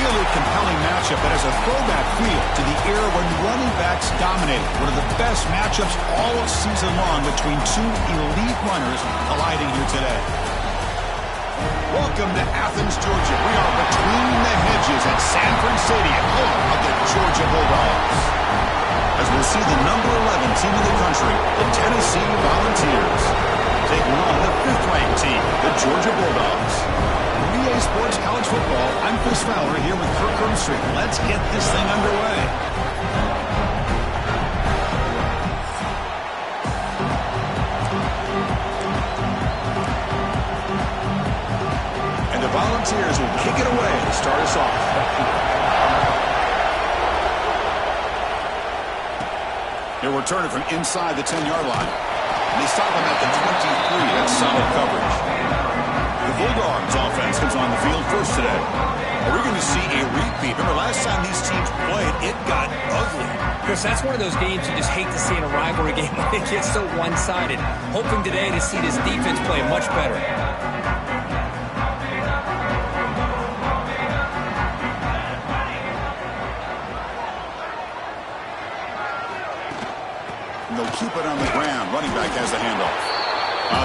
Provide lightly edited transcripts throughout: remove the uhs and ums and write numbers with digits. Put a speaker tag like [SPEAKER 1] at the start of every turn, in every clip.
[SPEAKER 1] really compelling matchup that has a throwback feel to the era when running backs dominated. One of the best matchups all season long between two elite runners colliding here today. Welcome to Athens, Georgia. We are between the hedges at Sanford Stadium, home of the Georgia Bulldogs. As we'll see the number 11 team in the country, the Tennessee Volunteers, taking on the 5th-ranked team, the Georgia Bulldogs. EA Sports College Football, I'm Chris Fowler here with Kirk Herbstreit. Let's get this thing underway. And the Volunteers will kick it away to start us off. They'll return it from inside the 10-yard line. And they stop him at the 23. That's solid coverage. The Bulldogs offense comes on the field first today. Are we going to see a repeat? Remember, last time these teams played, it got ugly.
[SPEAKER 2] Chris, that's one of those games you just hate to see in a rivalry game when it gets so one-sided. Hoping today to see this defense play much better.
[SPEAKER 1] And they'll keep it on the ground. Running back has the handoff.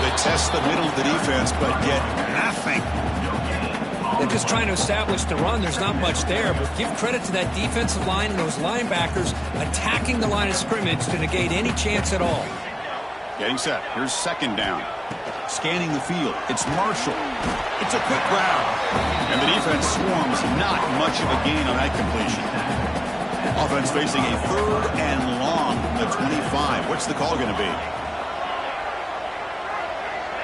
[SPEAKER 1] They test the middle of the defense, but get nothing.
[SPEAKER 2] They're just trying to establish the run. There's not much there, but give credit to that defensive line and those linebackers attacking the line of scrimmage to negate any chance at all.
[SPEAKER 1] Getting set. Here's second down. Scanning the field. It's Marshall. It's a quick grab. And the defense swarms. Not much of a gain on that completion. Offense facing a 3rd and long from the 25. What's the call going to be?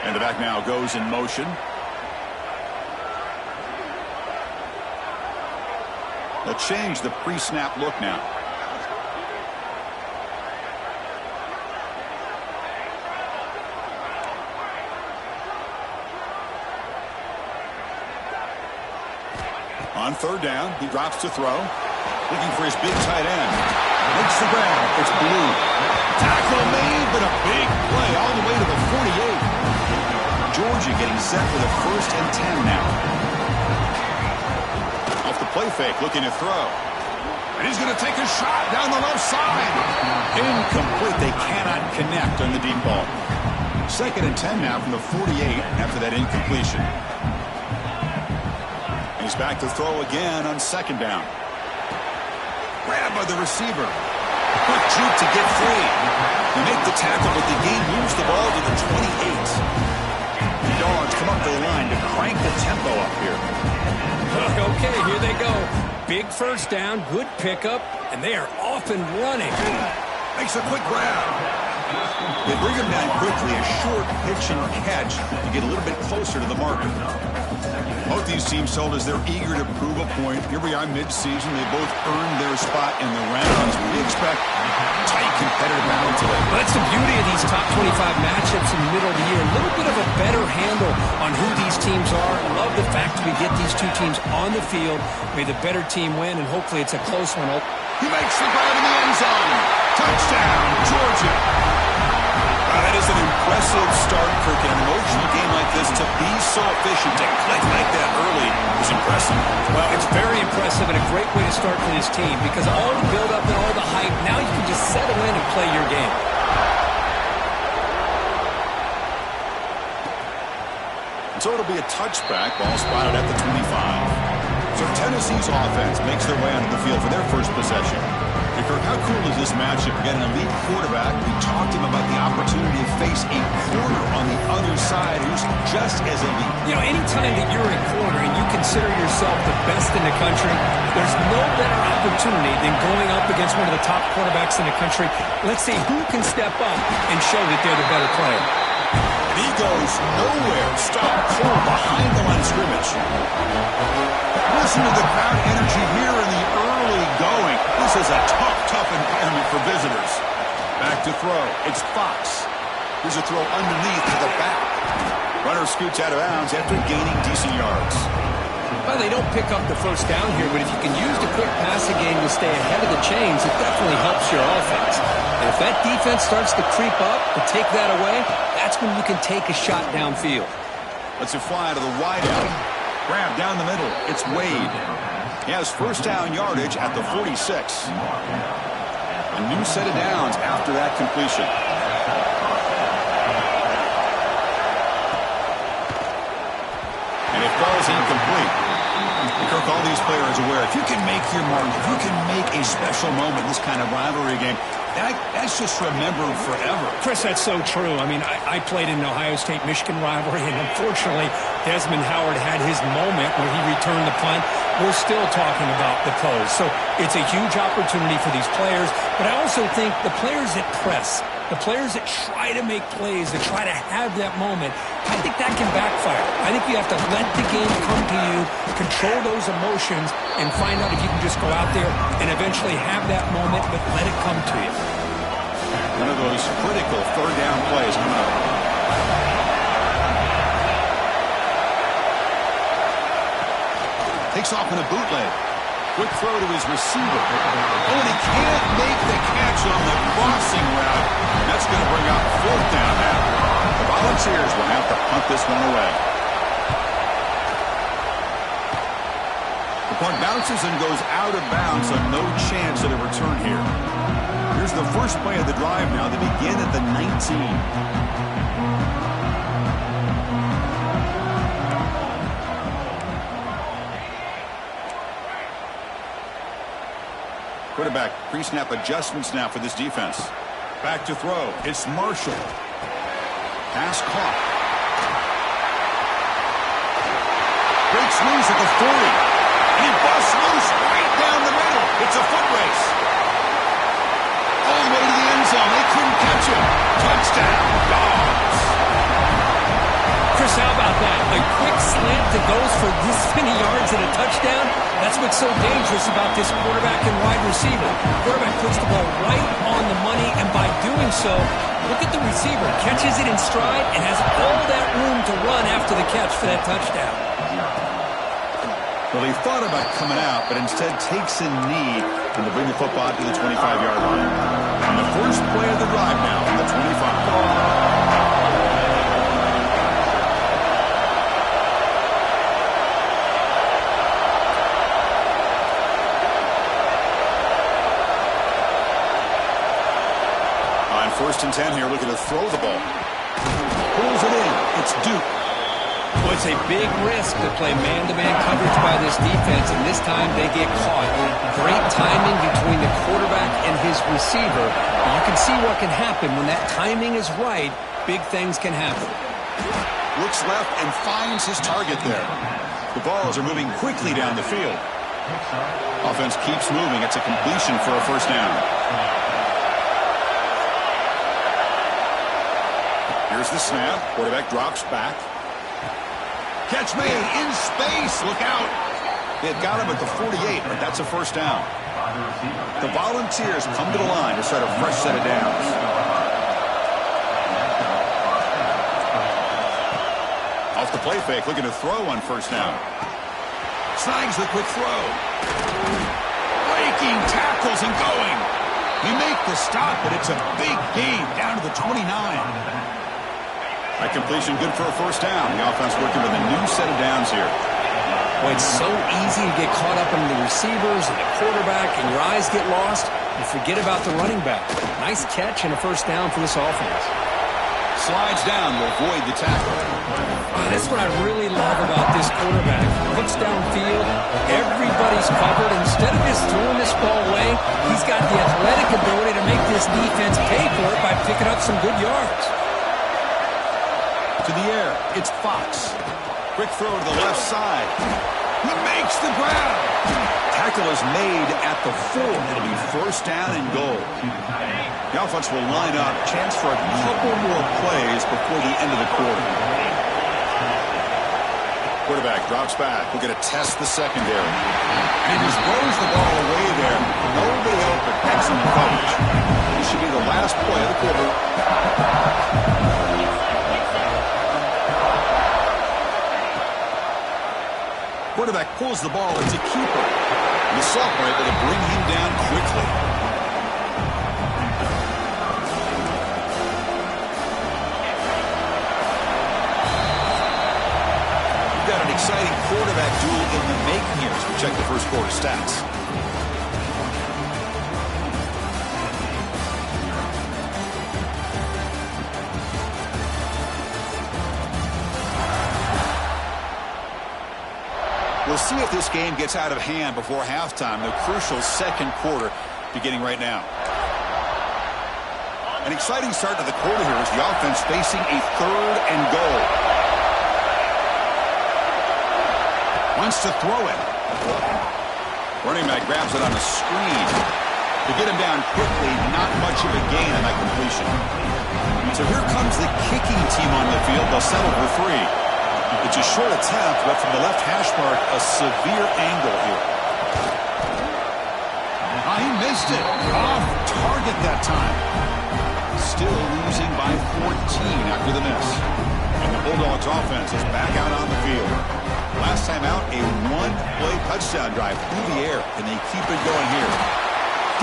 [SPEAKER 1] And the back now goes in motion. They'll change the pre-snap look now. On 3rd down, he drops to throw. Looking for his big tight end. Makes the grab. It's Blue. Tackle made, but a big play all the way to the 48. Georgia getting set for the 1st and 10 now. Off the play fake, looking to throw. And he's going to take a shot down the left side. Incomplete. They cannot connect on the deep ball. 2nd and 10 now from the 48 after that incompletion. He's back to throw again on 2nd down. Grab by the receiver. Quick juke to get free. They make the tackle, but the game moves the ball to the 28. The Dogs come up to the line to crank the tempo up here.
[SPEAKER 2] Okay, here they go. Big 1st down, good pickup, and they are off and running.
[SPEAKER 1] Makes a quick grab. They bring him down quickly, a short pitch and catch to get a little bit closer to the marker. Both these teams told us they're eager to prove a point. Here we are mid-season. They both earned their spot in the rankings. We expect tight competitive battle today.
[SPEAKER 2] Well, that's the beauty of these top 25 matchups in the middle of the year. A little bit of a better handle on who these teams are. I love the fact that we get these two teams on the field. May the better team win, and hopefully it's a close one.
[SPEAKER 1] He makes the grab in the end zone. Touchdown, Georgia. That is an impressive start, Kirk. An emotional game like this, to be so efficient, to click like that early is impressive.
[SPEAKER 2] Well, it's very impressive and a great way to start for this team because all the build-up and all the hype, now you can just settle in and play your game.
[SPEAKER 1] And so it'll be a touchback, ball spotted at the 25. So Tennessee's offense makes their way onto the field for their first possession. Kirk, how cool is this matchup? We got an elite quarterback. We talked to him about the opportunity to face a corner on the other side who's just as elite.
[SPEAKER 2] You know, anytime that you're a corner and you consider yourself the best in the country, there's no better opportunity than going up against one of the top quarterbacks in the country. Let's see who can step up and show that they're the better player.
[SPEAKER 1] And he goes nowhere. Stop cold behind the line of scrimmage. Listen to the crowd energy here in the early going. This is a tough environment for visitors. Back to throw. It's Fox. Here's a throw underneath to the back. Runner scoots out of bounds after gaining decent yards.
[SPEAKER 2] Well, they don't pick up the 1st down here, but if you can use the quick passing game to stay ahead of the chains, it definitely helps your offense. And if that defense starts to creep up and take that away, that's when you can take a shot downfield.
[SPEAKER 1] Let's it fly to the wideout. Grab down the middle. It's Wade. He has first down yardage at the 46. A new set of downs after that completion. And it falls incomplete. Kirk, all these players are aware, if you can make your mark, if you can make a special moment in this kind of rivalry game, that's just remembered forever.
[SPEAKER 3] Chris, that's so true. I mean, I played in an Ohio State-Michigan rivalry, and unfortunately, Desmond Howard had his moment where he returned the punt. We're still talking about the pose. So it's a huge opportunity for these players, but I also think the players that press, the players that try to make plays, that try to have that moment, I think that can backfire. I think you have to let the game come to you, control those emotions, and find out if you can just go out there and eventually have that moment, but let it come to you.
[SPEAKER 1] One of those critical third down plays coming up. Takes off in a bootleg. Quick throw to his receiver. Oh, and he can't make the catch on the crossing route. That's going to bring up fourth down now. The Volunteers will have to punt this one away. The punt bounces and goes out of bounds, so no chance at a return here. Here's the first play of the drive now. They begin at the 19. Quarterback pre-snap adjustments now for this defense. Back to throw. It's Marshall. Pass caught. Breaks loose at the 40. He busts loose right down the middle. It's a foot race. All the way to the end zone. They couldn't catch him. Touchdown, Dogs.
[SPEAKER 3] Chris, how about that? A quick slant that goes for this many yards and a touchdown. That's what's so dangerous about this quarterback and wide receiver. Quarterback puts the ball right on the money, and by doing so, look at the receiver. Catches it in stride and has all that room to run after the catch for that touchdown.
[SPEAKER 1] Well, he thought about coming out, but instead takes a knee and to bring the football to the 25-yard line. And the first play of the drive now on the 25. First and 10 here, looking to throw the ball. Pulls it in. It's Duke.
[SPEAKER 2] Well, it's a big risk to play man-to-man coverage by this defense, and this time they get caught. Great timing between the quarterback and his receiver. You can see what can happen when that timing is right. Big things can happen.
[SPEAKER 1] Looks left and finds his target there. The balls are moving quickly down the field. Offense keeps moving. It's a completion for a first down. Here's the snap. Quarterback drops back. Catch made in space. Look out. They've got him at the 48, but that's a first down. The Volunteers come to the line to start a fresh set of downs. Off the play fake, looking to throw on first down. Snags the quick throw. Breaking tackles and going. He make the stop, but it's a big gain down to the 29. That completion good for a first down. The offense working with a new set of downs here.
[SPEAKER 2] Well, it's so easy to get caught up in the receivers and the quarterback, and your eyes get lost. You forget about the running back. Nice catch and a first down for this offense.
[SPEAKER 1] Slides down to avoid the tackle.
[SPEAKER 3] That's what I really love about this quarterback. Looks downfield. Everybody's covered. Instead of just throwing this ball away, he's got the athletic ability to make this defense pay for it by picking up some good yards.
[SPEAKER 1] To the air, it's Fox. Quick throw to the left side. He makes the grab. Tackle is made at the 4. It'll be first down and goal. The offense will line up. Chance for a couple more plays before the end of the quarter. Quarterback drops back. We're going to test the secondary. And he just blows the ball away there. Nobody open. Excellent coverage. This should be the last play of the quarter. Quarterback pulls the ball. It's a keeper. The sophomore able to bring him down quickly. We've got an exciting quarterback duel in the making here as we check the first quarter. stats. We'll see if this game gets out of hand before halftime. The crucial second quarter beginning right now. An exciting start to the quarter here as the offense facing a 3rd and goal. Wants to throw it. Running back grabs it on the screen. To get him down quickly, not much of a gain on that completion. So here comes the kicking team on the field. They'll settle for 3. It's a short attempt, but from the left hash mark, a severe angle here. He missed it. Off target that time. Still losing by 14 after the miss. And the Bulldogs offense is back out on the field. Last time out, a 1-play touchdown drive through the air. Can they keep it going here?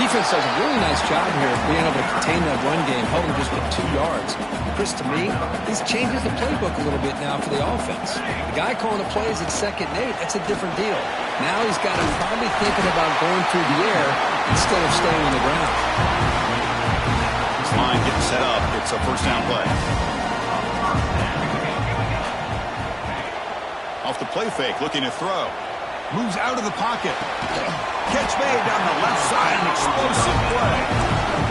[SPEAKER 2] Defense does a really nice job here of being able to contain that run game, holding just with 2 yards. Chris, to me, this changes the playbook a little bit now for the offense. The guy calling the plays at 2nd and 8, that's a different deal. Now he's got him probably thinking about going through the air instead of staying on the ground.
[SPEAKER 1] This line getting set up. It's a first down play. Off the play fake, looking to throw. Moves out of the pocket. Catch made down the left side. An explosive play.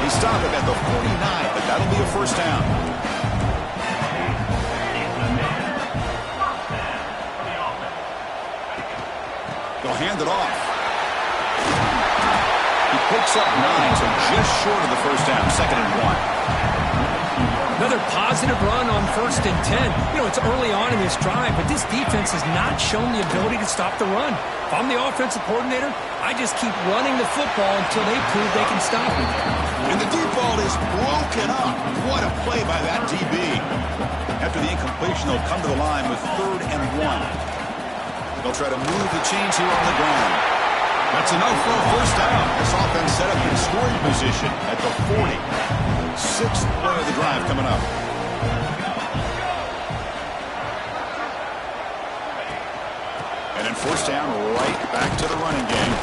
[SPEAKER 1] They stop it at the 49, but that'll be a first down. They'll hand it off. He picks up 9, so just short of the first down. 2nd and 1.
[SPEAKER 3] Another positive run on 1st and 10. You know, it's early on in this drive, but this defense has not shown the ability to stop the run. If I'm the offensive coordinator, I just keep running the football until they prove they can stop it.
[SPEAKER 1] And the deep ball is broken up. What a play by that DB. After the incompletion, they'll come to the line with 3rd and 1. They'll try to move the chains here on the ground. That's enough for a first down. This offense set up in scoring position at the 40. 6th play of the drive coming up. And then first down, right back to the running game.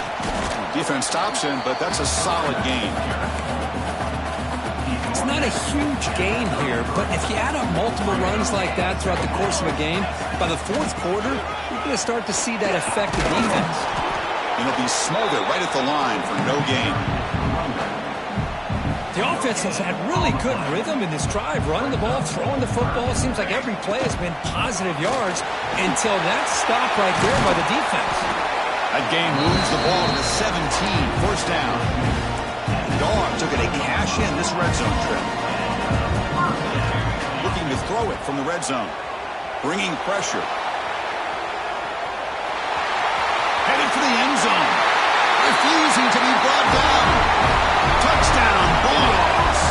[SPEAKER 1] Defense stops him, but that's a solid gain.
[SPEAKER 2] It's not a huge gain here, but if you add up multiple runs like that throughout the course of a game, by the 4th quarter, you're going to start to see that effective defense.
[SPEAKER 1] And it'll be smothered right at the line for no gain.
[SPEAKER 3] The offense has had really good rhythm in this drive, running the ball, throwing the football. It seems like every play has been positive yards until that stop right there by the defense.
[SPEAKER 1] That game moves the ball to the 17, first down. The Dogs are going to cash in this red zone trip. Looking to throw it from the red zone. Bringing pressure. Headed for the end zone. Refusing to be brought down. Touchdown, Bulldogs.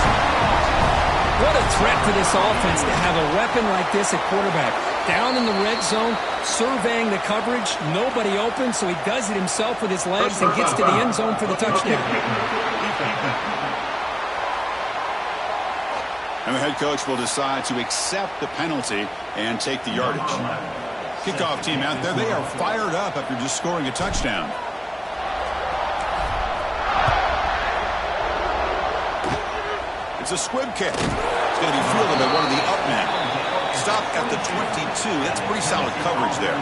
[SPEAKER 3] What a threat for this offense to have a weapon like this at quarterback. Down in the red zone, surveying the coverage, nobody open, so he does it himself with his legs and gets to the end zone for the touchdown.
[SPEAKER 1] And the head coach will decide to accept the penalty and take the yardage. Kickoff team out there, they are fired up after just scoring a touchdown. It's a squib kick. It's going to be fielded by one of the up men. Stop at the 22. That's pretty solid coverage there.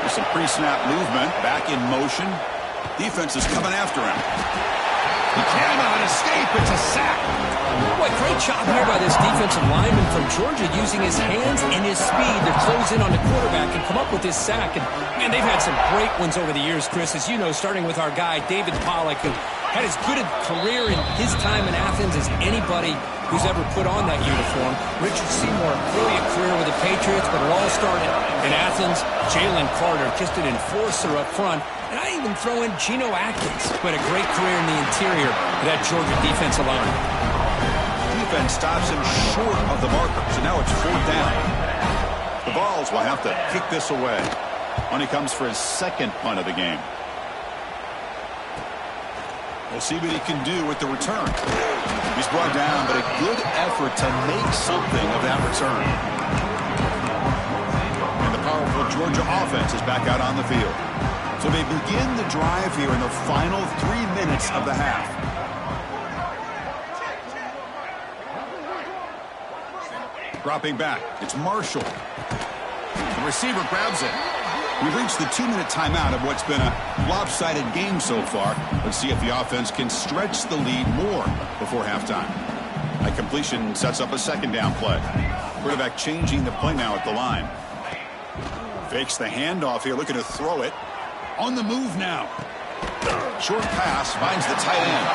[SPEAKER 1] There's some pre-snap movement. Back in motion. Defense is coming after him. He cannot escape. It's a sack.
[SPEAKER 2] Boy, great job here by this defensive lineman from Georgia using his hands and his speed to close in on the quarterback and come up with this sack. And, man, they've had some great ones over the years, Chris, as you know, starting with our guy, David Pollack, who had as good a career in his time in Athens as anybody who's ever put on that uniform. Richard Seymour, brilliant career with the Patriots, but it all started in Athens. Jalen Carter, just an enforcer up front. And I even throw in Geno Atkins, who had a great career in the interior of that Georgia defensive line.
[SPEAKER 1] Defense stops him short of the marker, so now it's 4th down. The Vols will have to kick this away when he comes for his 2nd punt of the game. We'll see what he can do with the return. He's brought down, but a good effort to make something of that return. And the powerful Georgia offense is back out on the field. So they begin the drive here in the final 3 minutes of the half. Dropping back, it's Marshall. The receiver grabs it. We've reached the 2-minute timeout of what's been a lopsided game so far. Let's see if the offense can stretch the lead more before halftime. A completion sets up a second down play. Quarterback changing the play now at the line. Fakes the handoff here, looking to throw it. On the move now. Short pass, finds the tight end.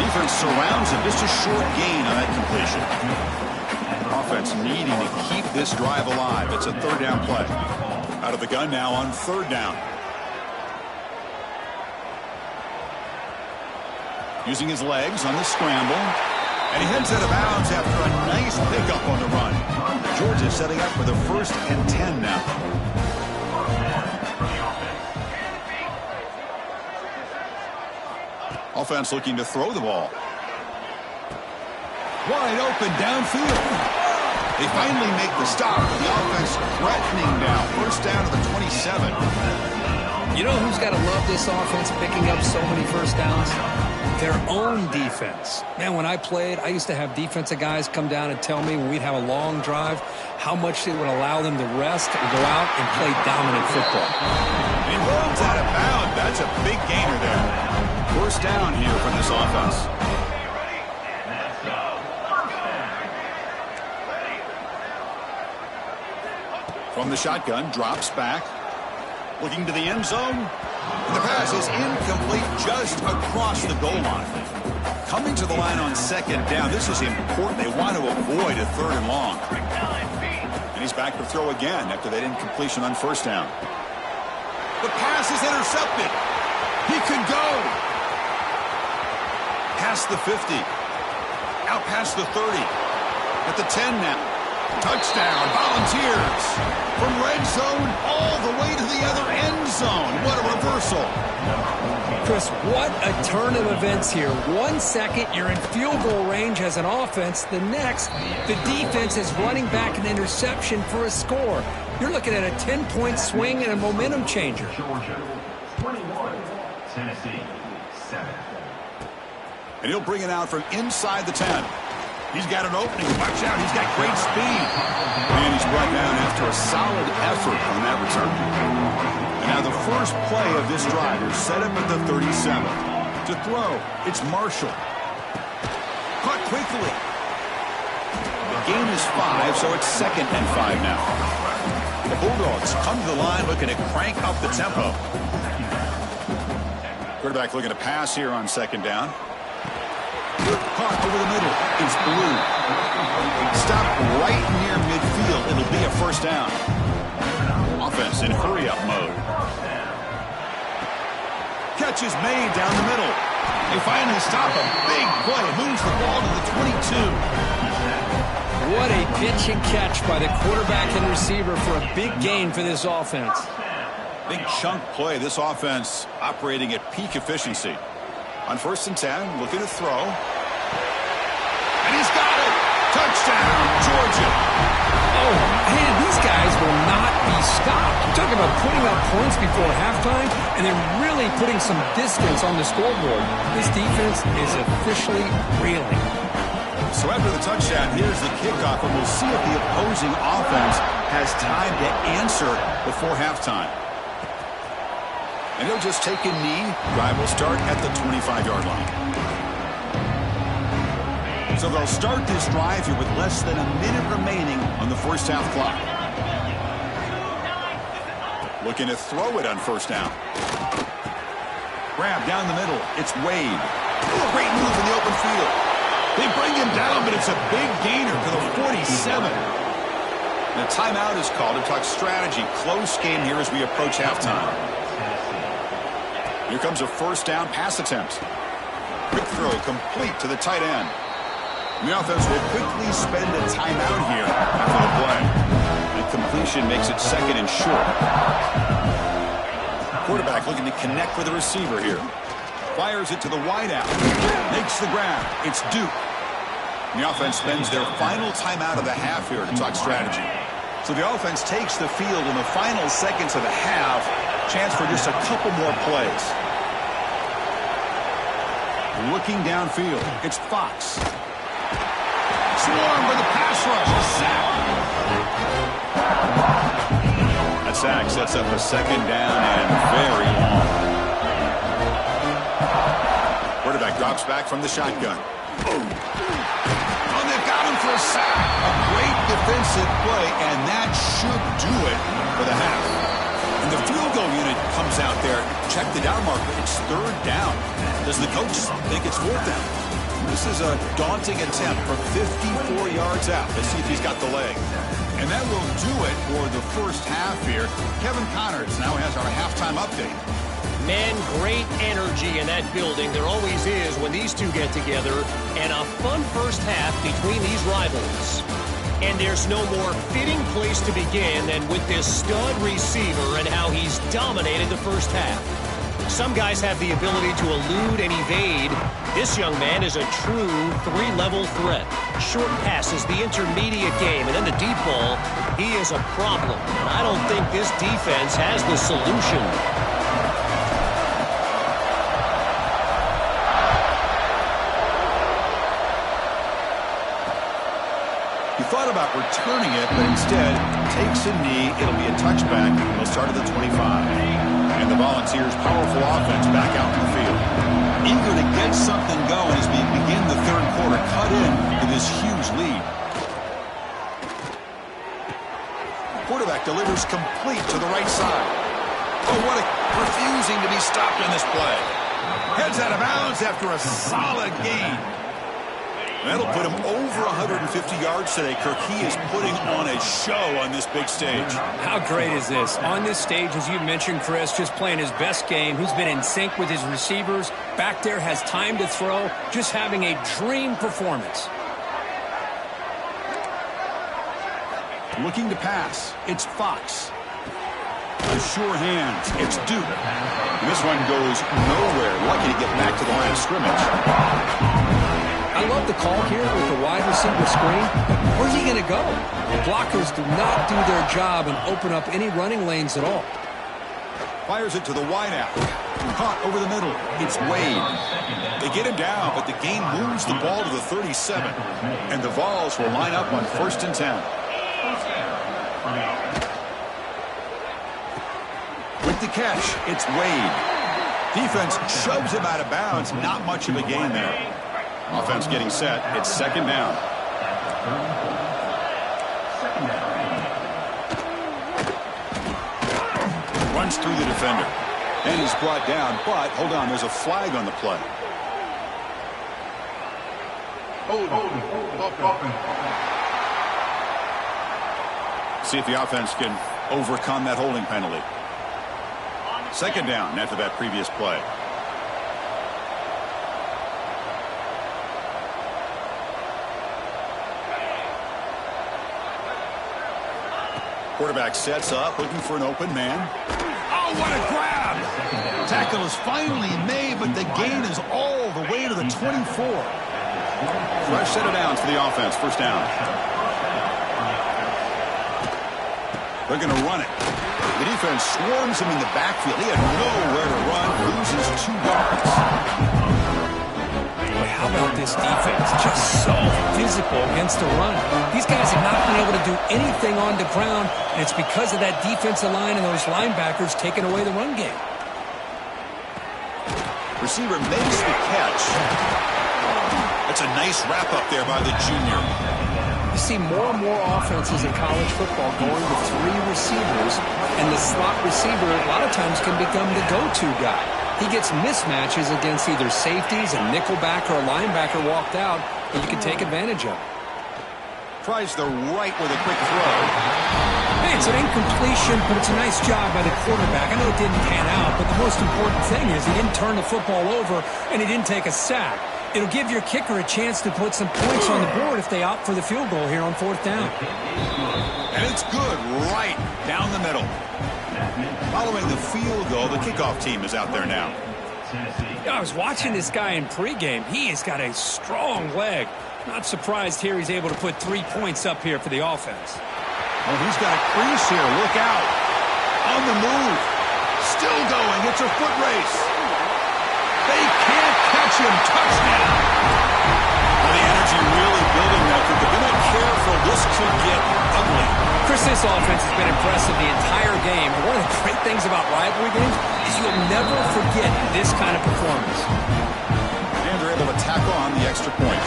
[SPEAKER 1] Defense surrounds him, just a short gain on that completion. Offense needing to keep this drive alive. It's a third down play. Out of the gun now on third down. Using his legs on the scramble. And he heads out of bounds after a nice pickup on the run. Georgia setting up for the 1st and 10 now. Offense looking to throw the ball. Wide open downfield. They finally make the stop. The offense threatening now. First down to the 27.
[SPEAKER 2] You know who's got to love this offense picking up so many first downs? Their own defense. Man, when I played, I used to have defensive guys come down and tell me when we'd have a long drive how much it would allow them to rest and go out and play dominant football.
[SPEAKER 1] He rolls out of bounds. That's a big gainer there. First down here for this offense. From the shotgun, drops back. Looking to the end zone. And the pass is incomplete just across the goal line. Coming to the line on second down. This is important. They want to avoid a third and long. And he's back to throw again after that incompletion on first down. The pass is intercepted. He could go. Past the 50. Out past the 30. At the 10 now. Touchdown, Volunteers. From red zone all the way to the other end zone. What a reversal.
[SPEAKER 2] Chris, what a turn of events here. 1 second, you're in field goal range as an offense. The next, the defense is running back an interception for a score. You're looking at a 10-point swing and a momentum changer.
[SPEAKER 4] Georgia, 21, Tennessee, 7.
[SPEAKER 1] And he'll bring it out from inside the 10. He's got an opening. Watch out. He's got great speed. And he's brought down after a solid effort on that return. And now the first play of this drive is set up at the 37. To throw, it's Marshall. Caught quickly. The game is 5, so it's 2nd and 5 now. The Bulldogs come to the line looking to crank up the tempo. Quarterback looking to pass here on second down. Caught over the middle. It's Blue. Stopped right near midfield. It'll be a first down. Offense in hurry-up mode. Catch is made down the middle. They finally stop him. Big play. Moves the ball to the 22.
[SPEAKER 2] What a pitch and catch by the quarterback and receiver for a big gain for this offense.
[SPEAKER 1] Big chunk play. This offense operating at peak efficiency. On 1st and 10, looking to throw. And he's got it! Touchdown, Georgia!
[SPEAKER 2] Oh, man, these guys will not be stopped. You're talking about putting up points before halftime and then really putting some distance on the scoreboard. This defense is officially reeling.
[SPEAKER 1] So after the touchdown, here's the kickoff, and we'll see if the opposing offense has time to answer before halftime. And he'll just take a knee. Drive will start at the 25-yard line. So they'll start this drive here with less than a minute remaining on the first half clock. Looking to throw it on first down. Grab down the middle. It's Wade. Great move in the open field. They bring him down, but it's a big gainer to the 47. And a timeout is called to talk strategy. Close game here as we approach halftime. Here comes a first down pass attempt. Quick throw complete to the tight end. And the offense will quickly spend a timeout here after the play. And completion makes it 2nd and short. Quarterback looking to connect with the receiver here. Fires it to the wideout. Makes the grab. It's Duke. The offense spends their final timeout of the half here to talk strategy. So the offense takes the field in the final seconds of the half. Chance for just a couple more plays. Looking downfield. It's Fox. Swarm for the pass rush. A sack. That sack sets up a second down and very long. Quarterback drops back from the shotgun. Oh, they've got him for a sack. A great defensive play, and that should do it for the half. And the field goal unit comes out there. Check the down marker. It's third down. Does the coach think it's fourth down? This is a daunting attempt from 54 yards out. Let's see if he's got the leg. And that will do it for the first half here. Kevin Connors now has our halftime update.
[SPEAKER 5] Man, great energy in that building. There always is when these two get together. And a fun first half between these rivals. And there's no more fitting place to begin than with this stud receiver and how he's dominated the first half. Some guys have the ability to elude and evade. This young man is a true three-level threat. Short passes, the intermediate game, and then the deep ball. He is a problem. And I don't think this defense has the solution.
[SPEAKER 1] He thought about returning it, but instead takes a knee. It'll be a touchback. He'll start at the 25. And the Volunteers' powerful offense back out in the field. Eager to get something going as we begin the third quarter. Cut in to this huge lead. Quarterback delivers complete to the right side. Oh, what a refusing to be stopped on this play. Heads out of bounds after a solid gain. That'll put him over 150 yards today. Kirk, he is putting on a show on this big stage.
[SPEAKER 3] How great is this? On this stage, as you mentioned, Chris, just playing his best game. He's been in sync with his receivers. Back there, has time to throw. Just having a dream performance.
[SPEAKER 1] Looking to pass. It's Fox. The sure hands. It's Duke. This one goes nowhere. Lucky to get back to the line of scrimmage.
[SPEAKER 2] I love the call here with the wide receiver screen. Where's he going to go? The blockers do not do their job and open up any running lanes at all.
[SPEAKER 1] Fires it to the wideout. Caught over the middle. It's Wade. They get him down, but the game moves the ball to the 37. And the Vols will line up on 1st and 10. With the catch, it's Wade. Defense shoves him out of bounds. Not much of a gain there. Offense getting set. It's 2nd down. Runs through the defender. And he's brought down, but hold on, there's a flag on the play. See if the offense can overcome that holding penalty. 2nd down after that previous play. Quarterback sets up, looking for an open man. Oh, what a grab! Tackle is finally made, but the gain is all the way to the 24. Fresh set of downs for the offense. 1st down. They're going to run it. The defense swarms him in the backfield. He had nowhere to run. Loses 2 yards.
[SPEAKER 3] How about this defense? Just so physical against the run. These guys have not been able to do anything on the ground, and it's because of that defensive line and those linebackers taking away the run game.
[SPEAKER 1] Receiver makes the catch. That's a nice wrap-up there by the junior.
[SPEAKER 2] You see more and more offenses in college football going with 3 receivers, and the slot receiver a lot of times can become the go-to guy. He gets mismatches against either safeties, a nickelback, or a linebacker walked out, and you can take advantage of it.
[SPEAKER 1] Tries the right with a quick throw.
[SPEAKER 3] Hey, it's an incompletion, but it's a nice job by the quarterback. I know it didn't pan out, but the most important thing is he didn't turn the football over, and he didn't take a sack. It'll give your kicker a chance to put some points on the board if they opt for the field goal here on 4th down.
[SPEAKER 1] And it's good right down the middle. Following the field goal, the kickoff team is out there now.
[SPEAKER 4] Tennessee.
[SPEAKER 3] Yeah, I was watching this guy in pregame. He has got a strong leg. Not surprised here he's able to put 3 points up here for the offense.
[SPEAKER 1] Oh, he's got a crease here. Look out. On the move. Still going. It's a foot race. They can't catch him. Touchdown. Well, the energy really building that. If they're not careful, this could get ugly.
[SPEAKER 2] Chris, this offense has been impressive the entire game. And one of the great things about rivalry games is you'll never forget this kind of performance.
[SPEAKER 1] And they're able to tackle on the extra point.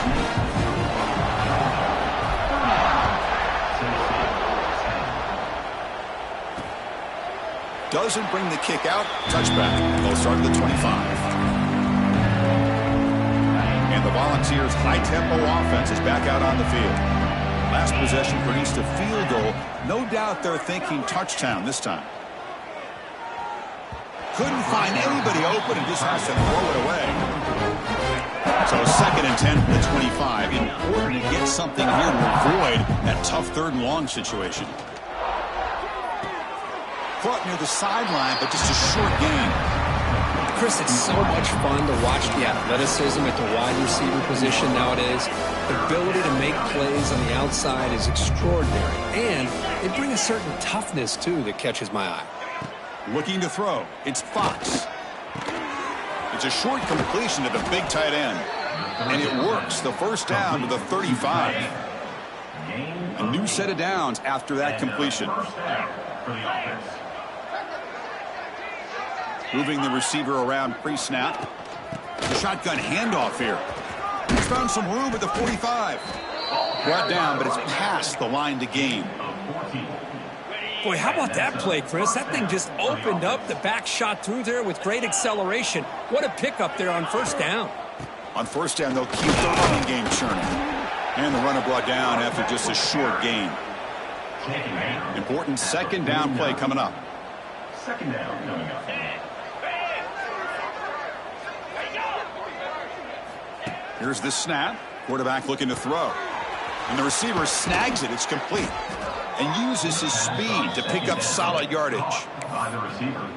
[SPEAKER 1] Doesn't bring the kick out. Touchback. They'll start at the 25. And the Volunteers' high-tempo offense is back out on the field. Last possession produced a field goal. No doubt they're thinking touchdown this time. Couldn't find anybody open and just has to throw it away. So 2nd and 10 from the 25. Important to get something here to avoid that tough 3rd and long situation. Caught near the sideline, but just a short gain.
[SPEAKER 2] Chris, it's so much fun to watch the athleticism at the wide receiver position nowadays. The ability to make plays on the outside is extraordinary. And they bring a certain toughness, too, that catches my eye.
[SPEAKER 1] Looking to throw. It's Fox. It's a short completion to the big tight end. And it works. The first down to the 35. A new set of downs after that completion. Moving the receiver around pre-snap. The shotgun handoff here. He's found some room at the 45. Brought down, but it's past the line to gain.
[SPEAKER 3] Boy, how about that play, Chris? That thing just opened up. The back shot through there with great acceleration. What a pickup there on 1st down.
[SPEAKER 1] On 1st down, they'll keep the running game churning. And the runner brought down after just a short gain. Important 2nd down play coming up.
[SPEAKER 4] 2nd down coming up.
[SPEAKER 1] Here's the snap. Quarterback looking to throw. And the receiver snags it. It's complete. And uses his speed to pick up solid yardage.
[SPEAKER 4] By the receiver.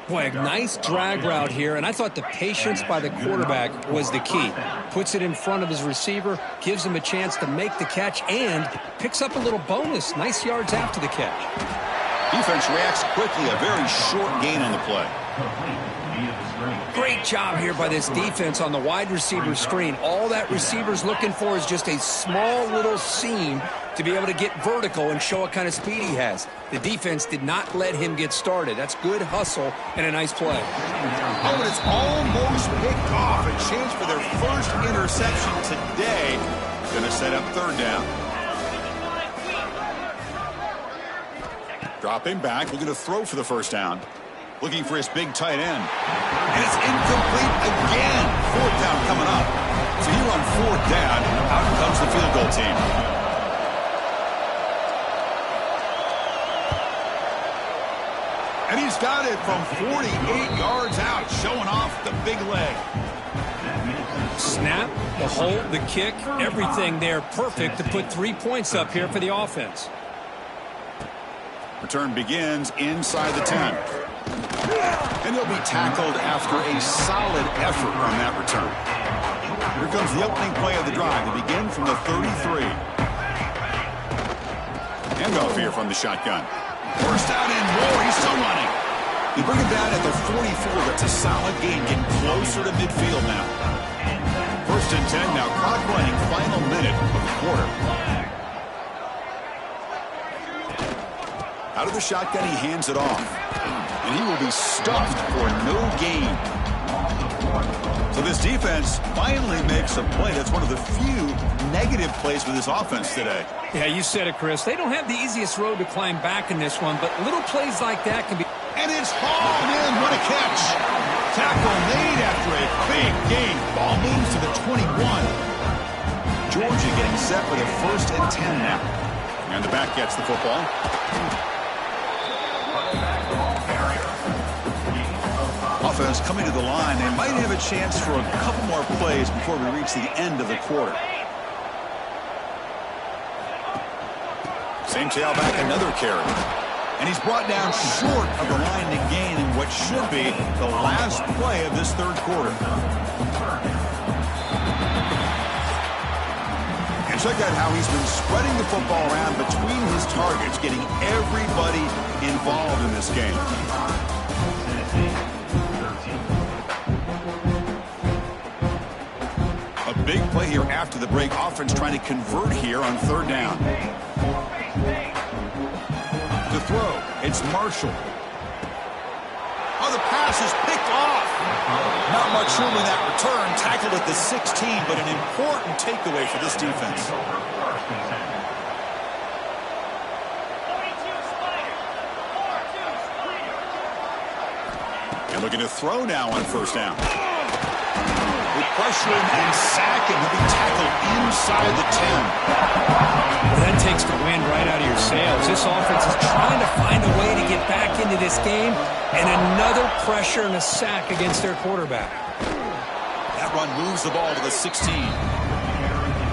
[SPEAKER 2] Boy, a nice drag route here, and I thought the patience by the quarterback was the key. Puts it in front of his receiver, gives him a chance to make the catch, and picks up a little bonus. Nice yards after the catch.
[SPEAKER 1] Defense reacts quickly. A very short gain on the play.
[SPEAKER 2] Great job here by this defense on the wide receiver screen. All that receiver's looking for is just a small little seam to be able to get vertical and show what kind of speed he has. The defense did not let him get started. That's good hustle and a nice play.
[SPEAKER 1] Oh, and it's almost picked off. A chance for their first interception today. Going to set up 3rd down. Dropping back, looking to throw for the 1st down. Looking for his big tight end. And it's incomplete again. 4th down coming up. So here on 4th down, out comes the field goal team. And he's got it from 48 yards out, showing off the big leg.
[SPEAKER 3] Snap, the hold, the kick, everything there perfect to put 3 points up here for the offense.
[SPEAKER 1] Return begins inside the 10. And he'll be tackled after a solid effort on that return. Here comes the opening play of the drive. They begin from the 33. Handoff here from the shotgun. First down and more. He's still running. You bring him down at the 44. That's a solid gain. Getting closer to midfield now. 1st and 10 now. Clock running. Final minute of the quarter. Out of the shotgun, he hands it off. And he will be stuffed for no gain. So this defense finally makes a play. That's one of the few negative plays with this offense today.
[SPEAKER 3] Yeah, you said it, Chris. They don't have the easiest road to climb back in this one, but little plays like that can be...
[SPEAKER 1] And it's hauled in. What a catch. Tackle made after a big gain. Ball moves to the 21. Georgia getting set for the 1st and 10 now. And the back gets the football. Offense coming to the line. They might have a chance for a couple more plays before we reach the end of the quarter. Same tailback, another carry. And he's brought down short of the line to gain in what should be the last play of this third quarter. And check out how he's been spreading the football around between his targets, getting everybody involved in this game. A big play here after the break. Offense trying to convert here on third down. To throw, it's Marshall. Oh, the pass is picked off. Not much room in that return. Tackled at the 16, but an important takeaway for this defense. And looking to throw now on first down. With pressure and sack, and he'll be tackled inside the 10.
[SPEAKER 3] Well, that takes the wind right out of your sails. This offense is trying to find a way to get back into this game, and another pressure and a sack against their quarterback.
[SPEAKER 1] That run moves the ball to the 16.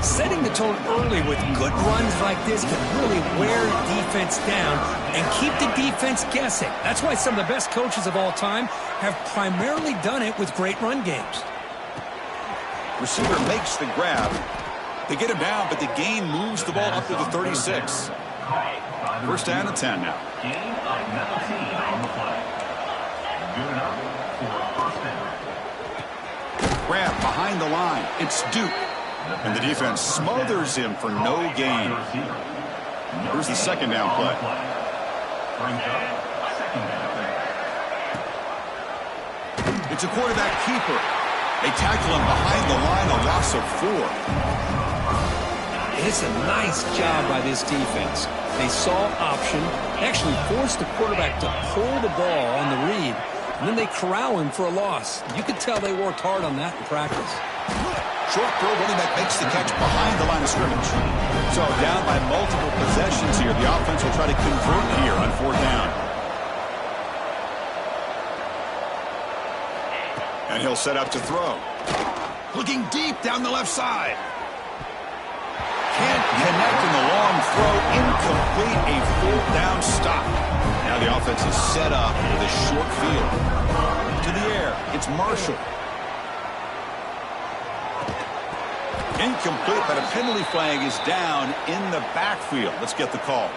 [SPEAKER 3] Setting the tone early with good runs like this can really wear defense down and keep the defense guessing. That's why some of the best coaches of all time have primarily done it with great run games.
[SPEAKER 1] Receiver makes the grab. They get him down, but the gain moves the ball up to the 36. First down and 10 now. Grab behind the line. It's Duke. And the defense smothers him for no gain. Here's the second down play. It's a quarterback keeper. They tackle him behind the line, a loss of 4.
[SPEAKER 2] It's a nice job by this defense. They saw option, actually forced the quarterback to pull the ball on the read, and then they corral him for a loss. You could tell they worked hard on that in practice.
[SPEAKER 1] Short throw, running back makes the catch behind the line of scrimmage. So down by multiple possessions here. The offense will try to convert here on fourth down. And he'll set up to throw. Looking deep down the left side. Can't connect in the long throw. Incomplete. A full down stop. Now the offense is set up with a short field. To the air. It's Marshall. Incomplete, but a penalty flag is down in the backfield. Let's get the call.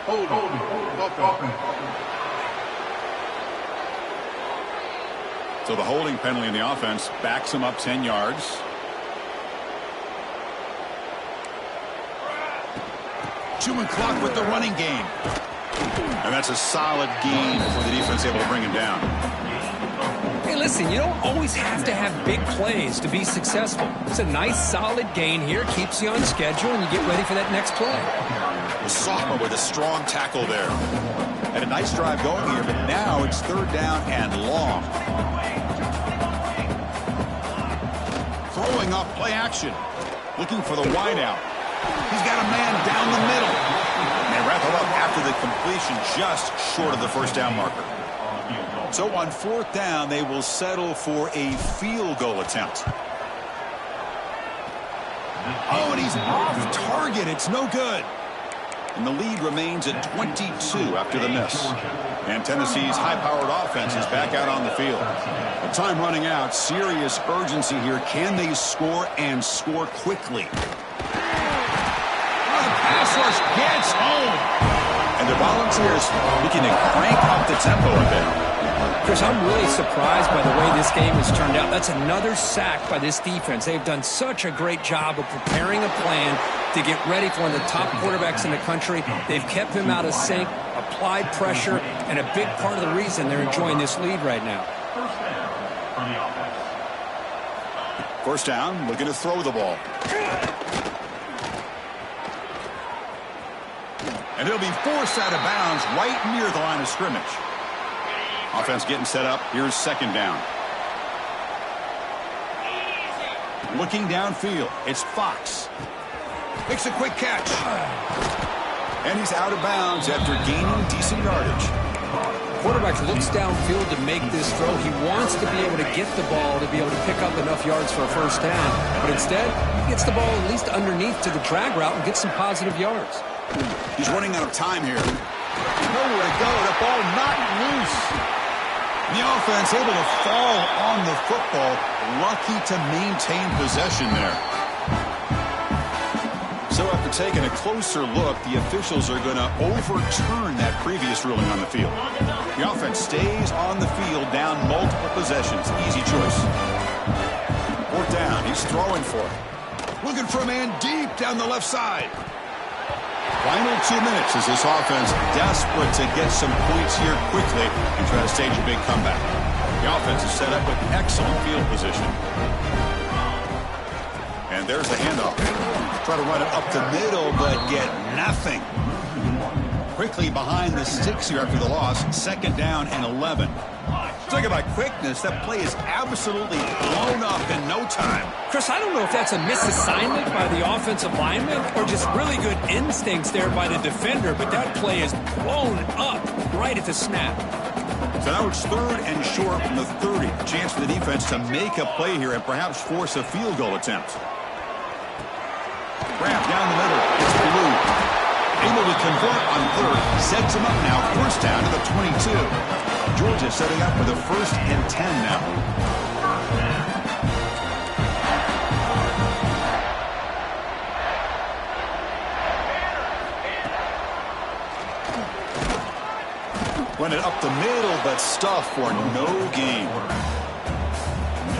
[SPEAKER 4] Hold on.
[SPEAKER 1] So the holding penalty in the offense backs him up 10 yards. Chewing clock with the running game. And that's a solid gain for the defense able to bring him down.
[SPEAKER 2] Hey, listen, you don't always have to have big plays to be successful. It's a nice, solid gain here. Keeps you on schedule, and you get ready for that next play.
[SPEAKER 1] The sophomore with a strong tackle there. Had a nice drive going here, but now it's third down and long. Throwing off play action. Looking for the wideout. He's got a man down the middle. And they wrap it up after the completion just short of the first down marker. So on fourth down, they will settle for a field goal attempt. Oh, and he's off target. It's no good. And the lead remains at 22 after the miss. And Tennessee's high-powered offense is back out on the field. The time running out. Serious urgency here. Can they score and score quickly? The pass rush gets home. And the Volunteers looking to crank up the tempo a bit.
[SPEAKER 2] Chris, I'm really surprised by the way this game has turned out. That's another sack by this defense. They've done such a great job of preparing a plan to get ready for one of the top quarterbacks in the country. They've kept him out of sync, applied pressure, and a big part of the reason they're enjoying this lead right now.
[SPEAKER 1] First down, looking to throw the ball. And it'll be forced out of bounds right near the line of scrimmage. Offense getting set up. Here's second down. Looking downfield. It's Fox. Makes a quick catch. And he's out of bounds after gaining decent yardage.
[SPEAKER 2] Quarterback looks downfield to make this throw. He wants to be able to get the ball to be able to pick up enough yards for a first down. But instead, he gets the ball at least underneath to the drag route and gets some positive yards.
[SPEAKER 1] He's running out of time here. Nowhere to go. The ball not loose. The offense able to fall on the football. Lucky to maintain possession there. So after taking a closer look, the officials are going to overturn that previous ruling on the field. The offense stays on the field down multiple possessions. Easy choice. Fourth down. He's throwing for it. Looking for a man deep down the left side. Final 2 minutes as this offense desperate to get some points here quickly and try to stage a big comeback. The offense is set up with excellent field position. And there's the handoff. Try to run it up the middle, but get nothing. Quickly behind the sticks here after the loss. 2nd down and 11. Talking about quickness, that play is absolutely blown up in no time.
[SPEAKER 3] Chris, I don't know if that's a misassignment by the offensive lineman or just really good instincts there by the defender, but that play is blown up right at the snap.
[SPEAKER 1] So now it's 3rd and short from the 30. Chance for the defense to make a play here and perhaps force a field goal attempt. Wrap down the middle. It's Blue. Able to convert on 3rd. Sets him up now. 1st down to the 22. Georgia setting up for the 1st and 10 now. Run it up the middle, but stuff for no gain.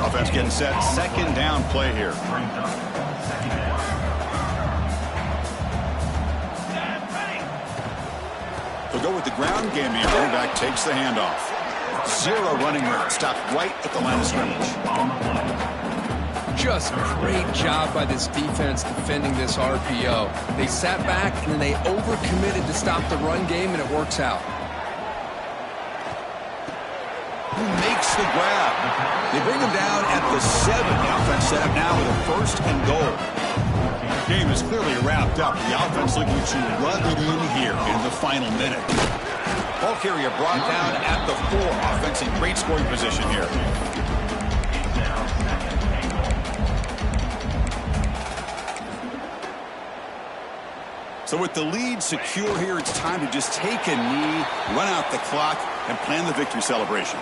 [SPEAKER 1] Offense getting set. 2nd down play here. They'll go with the ground game here. Running back takes the handoff. 0 running route. Stopped right at the line of scrimmage.
[SPEAKER 2] Just great job by this defense defending this RPO. They sat back and then they overcommitted to stop the run game, and it works out.
[SPEAKER 1] Who makes the grab? They bring him down at the 7. The offense set up now with a 1st and goal. Game is clearly wrapped up. The offense looking to run it in here in the final minute. Ball carrier brought down at the 4. Offense in great scoring position here. So with the lead secure here, it's time to just take a knee, run out the clock, and plan the victory celebration.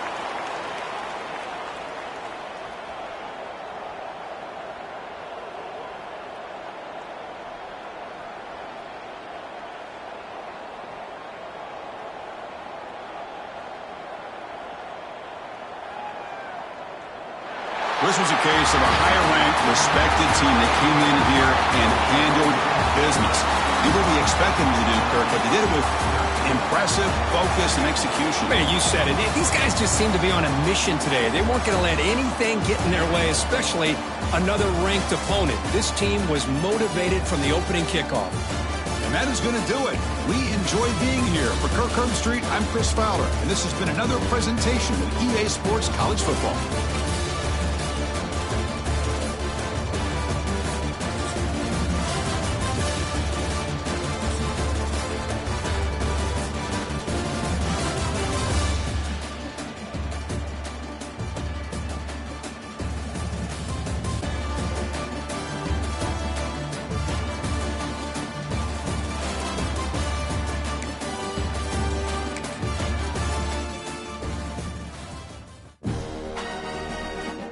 [SPEAKER 1] This was a case of a higher-ranked, respected team that came in here and handled business. Did what we expected them to do, Kirk, but they did it with impressive focus and execution.
[SPEAKER 3] Man, you said it. These guys just seem to be on a mission today. They weren't going to let anything get in their way, especially another ranked opponent. This team was motivated from the opening kickoff.
[SPEAKER 1] And that is going to do it. We enjoy being here. For Kirk Herbstreit, I'm Chris Fowler, and this has been another presentation of EA Sports College Football.